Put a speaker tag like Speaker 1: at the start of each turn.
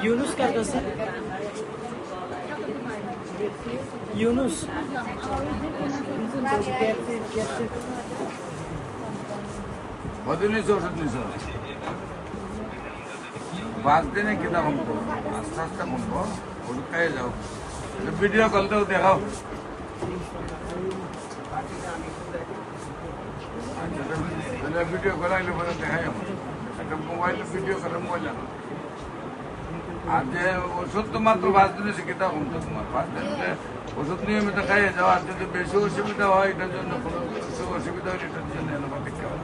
Speaker 1: ইউনুস কার কাছে? ইউনুস
Speaker 2: বদলিস ওষুধ নিছ 5 দিনে কিনা কমবো আস্তে আস্তে কমবো ওষুধ খাইয়ে যাও ভিডিও কলতেও দেখাও ভিডিও করাইলে পরে দেখাই একটা মোবাইলে ভিডিও করে মোবাইল আর যে ওষুধ তো মাত্র 5 দিনে শিখিতে কমতো তোমার 5 দিনে ওষুধ নিয়মিত খাইয়ে যাও আর যদি বেশি অসুবিধা হয় এটার জন্য কোনো অসুবিধা হলে এটার জন্য অ্যালোপ্যাথিক খাওয়া